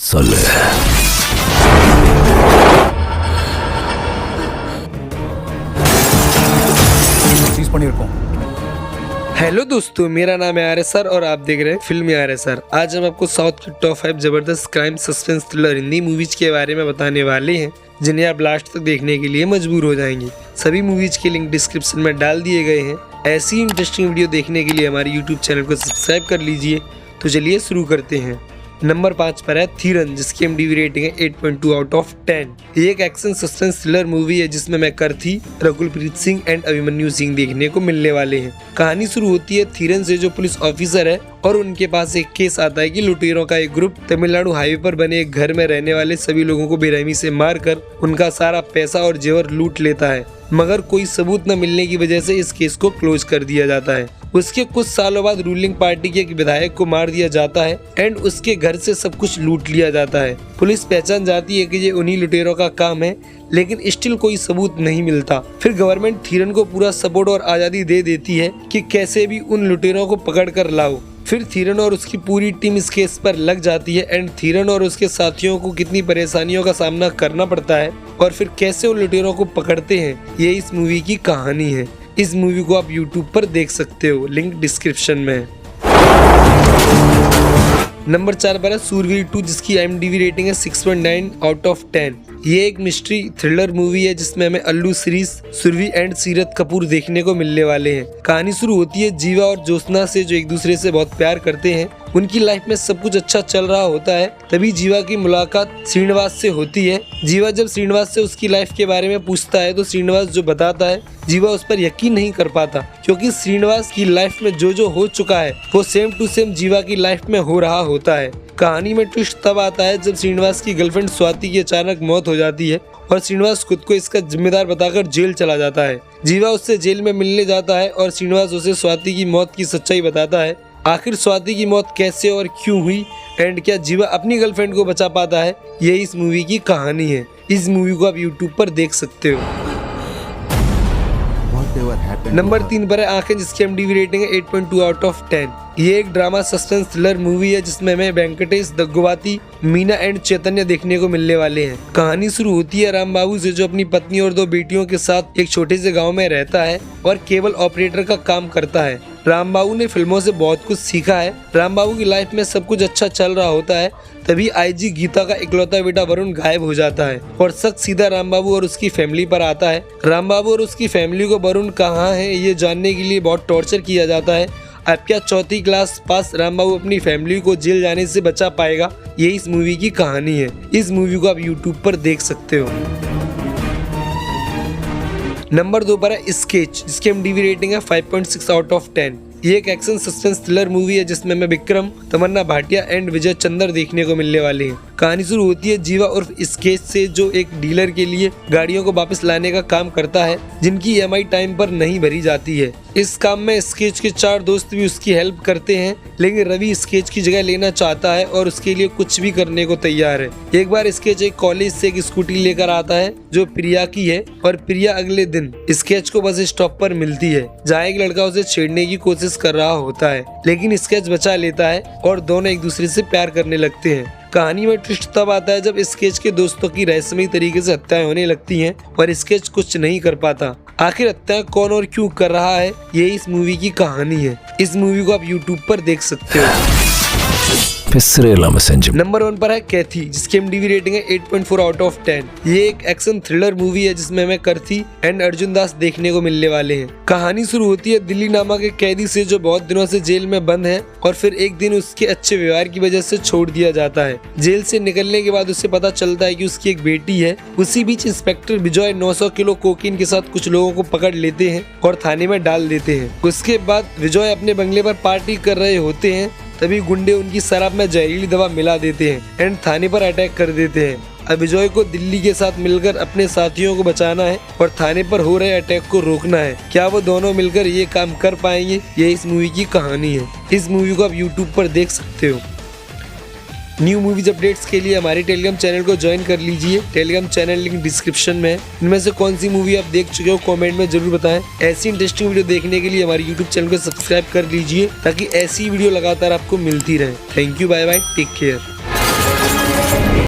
சொல்லு. चीज பண்ணிருக்கோம். हेलो दोस्तों, मेरा नाम है आर्य सर और आप देख रहे हैं फिल्म आर्य सर। आज हम आपको साउथ की टॉप 5 जबरदस्त crime suspense thriller Hindi movies के बारे में बताने वाले हैं, जिन्हें आप लास्ट तक देखने के लिए मजबूर हो जाएंगे। सभी मूवीज के लिंक डिस्क्रिप्शन में डाल दिए गए हैं। ऐसी इंटरेस्टिंग वीडियो देखने के लिए हमारे यूट्यूब चैनल को सब्सक्राइब कर लीजिए। तो चलिए शुरू करते हैं। नंबर 5 पर है थीरन, जिसकी IMDb रेटिंग है 8.2 आउट ऑफ 10। ये एक एक्शन सस्पेंस थ्रिलर मूवी है जिसमें मैकर्थी, रकुलप्रीत सिंह एंड अभिमन्यु सिंह देखने को मिलने वाले हैं। कहानी शुरू होती है थीरन से, जो पुलिस ऑफिसर है और उनके पास एक केस आता है कि लुटेरों का एक ग्रुप तमिलनाडु हाईवे पर बने एक घर में रहने वाले सभी लोगों को बेरहमी से मारकर उनका सारा पैसा और जेवर लूट लेता है, मगर कोई सबूत न मिलने की वजह से इस केस को क्लोज कर दिया जाता है। उसके कुछ सालों बाद रूलिंग पार्टी के एक विधायक को मार दिया जाता है एंड उसके घर से सब कुछ लूट लिया जाता है। पुलिस पहचान जाती है कि ये उन्हीं लुटेरों का काम है, लेकिन स्टिल कोई सबूत नहीं मिलता। फिर गवर्नमेंट थीरन को पूरा सपोर्ट और आजादी दे देती है कि कैसे भी उन लुटेरों को पकड़ कर लाओ। फिर थीरन और उसकी पूरी टीम इस केस पर लग जाती है एंड थीरन और उसके साथियों को कितनी परेशानियों का सामना करना पड़ता है और फिर कैसे उन लुटेरों को पकड़ते हैं, ये इस मूवी की कहानी है। इस मूवी को आप YouTube पर देख सकते हो, लिंक डिस्क्रिप्शन में है। नंबर 4 पर है सूरवीर 2, जिसकी IMDb रेटिंग है 6.9 आउट ऑफ 10। ये एक मिस्ट्री थ्रिलर मूवी है जिसमें हमें अल्लू शिरीष, सुरभि एंड सीरत कपूर देखने को मिलने वाले हैं। कहानी शुरू होती है जीवा और ज्योत्सना से, जो एक दूसरे से बहुत प्यार करते हैं। उनकी लाइफ में सब कुछ अच्छा चल रहा होता है, तभी जीवा की मुलाकात श्रीनिवास से होती है। जीवा जब श्रीनिवास से उसकी लाइफ के बारे में पूछता है तो श्रीनिवास जो बताता है, जीवा उस पर यकीन नहीं कर पाता, क्योंकि श्रीनिवास की लाइफ में जो हो चुका है वो सेम टू सेम जीवा की लाइफ में हो रहा होता है। कहानी में ट्विस्ट तब आता है जब श्रीनिवास की गर्लफ्रेंड स्वाति की अचानक मौत हो जाती है और श्रीनिवास खुद को इसका जिम्मेदार बताकर जेल चला जाता है। जीवा उससे जेल में मिलने जाता है और श्रीनिवास उसे स्वाति की मौत की सच्चाई बताता है। आखिर स्वाति की मौत कैसे और क्यों हुई एंड क्या जीवा अपनी गर्लफ्रेंड को बचा पाता है, यही इस मूवी की कहानी है। इस मूवी को आप YouTube पर देख सकते हो। नंबर 3 पर है आंखें, जिसकी IMDb रेटिंग है 8.2 आउट ऑफ 10। ये एक ड्रामा सस्पेंस थ्रिलर मूवी है जिसमें हमें वेंकटेश, दग्गुबाती, मीना एंड चैतन्य देखने को मिलने वाले हैं। कहानी शुरू होती है राम बाबू से, जो अपनी पत्नी और 2 बेटियों के साथ एक छोटे से गांव में रहता है और केबल ऑपरेटर का काम करता है। राम बाबू ने फिल्मों से बहुत कुछ सीखा है। राम बाबू की लाइफ में सब कुछ अच्छा चल रहा होता है, तभी IG गीता का इकलौता बेटा वरुण गायब हो जाता है और शक सीधा राम बाबू और उसकी फैमिली पर आता है। राम बाबू और उसकी फैमिली को वरुण कहाँ है ये जानने के लिए बहुत टॉर्चर किया जाता है। अब क्या 4th क्लास पास राम बाबू अपनी फैमिली को जेल जाने से बचा पाएगा, ये इस मूवी की कहानी है। इस मूवी को आप YouTube पर देख सकते हो। नंबर 2 पर है स्केच, जिसकी IMDb रेटिंग है 5.6 आउट ऑफ 10। ये एक एक्शन सस्पेंस थ्रिलर मूवी है जिसमें हमें विक्रम, तमन्ना भाटिया एंड विजय चंद्र देखने को मिलने वाले हैं। कहानी शुरू होती है जीवा उर्फ स्केच से, जो एक डीलर के लिए गाड़ियों को वापस लाने का काम करता है जिनकी EMI टाइम पर नहीं भरी जाती है। इस काम में स्केच के 4 दोस्त भी उसकी हेल्प करते हैं, लेकिन रवि स्केच की जगह लेना चाहता है और उसके लिए कुछ भी करने को तैयार है। एक बार स्केच एक कॉलेज से एक स्कूटी लेकर आता है जो प्रिया की है और प्रिया अगले दिन स्केच को बस स्टॉप पर मिलती है, जहाँ एक लड़का उसे छेड़ने की कोशिश कर रहा होता है, लेकिन स्केच बचा लेता है और दोनों एक दूसरे से प्यार करने लगते हैं। कहानी में ट्विस्ट तब आता है जब स्केच के दोस्तों की रहस्यमयी तरीके से हत्याएं होने लगती हैं और स्केच कुछ नहीं कर पाता। आखिर हत्या कौन और क्यों कर रहा है, ये इस मूवी की कहानी है। इस मूवी को आप YouTube पर देख सकते हो। नंबर 1 पर है कैथी, जिसकी IMDb रेटिंग है 8.4 आउट ऑफ 10। ये एक एक्शन थ्रिलर मूवी है जिसमें हमें करथी एंड अर्जुन दास देखने को मिलने वाले हैं। कहानी शुरू होती है दिल्ली नामक एक कैदी से, जो बहुत दिनों से जेल में बंद है और फिर एक दिन उसके अच्छे व्यवहार की वजह से छोड़ दिया जाता है। जेल से निकलने के बाद उसे पता चलता है कि उसकी एक बेटी है। उसी बीच इंस्पेक्टर विजय 900 किलो कोकीन के साथ कुछ लोगों को पकड़ लेते हैं और थाने में डाल देते हैं। उसके बाद विजय अपने बंगले पर पार्टी कर रहे होते हैं, तभी गुंडे उनकी शराब में जहरीली दवा मिला देते हैं एंड थाने पर अटैक कर देते हैं। अब विजय को दिल्ली के साथ मिलकर अपने साथियों को बचाना है और थाने पर हो रहे अटैक को रोकना है। क्या वो दोनों मिलकर ये काम कर पाएंगे, ये इस मूवी की कहानी है। इस मूवी को आप YouTube पर देख सकते हो। न्यू मूवीज अपडेट्स के लिए हमारे टेलीग्राम चैनल को ज्वाइन कर लीजिए। टेलीग्राम चैनल लिंक डिस्क्रिप्शन में है। इनमें से कौन सी मूवी आप देख चुके हो कमेंट में जरूर बताएं। ऐसी इंटरेस्टिंग वीडियो देखने के लिए हमारे यूट्यूब चैनल को सब्सक्राइब कर लीजिए ताकि ऐसी वीडियो लगातार आपको मिलती रहे। Thank you, bye bye, take care.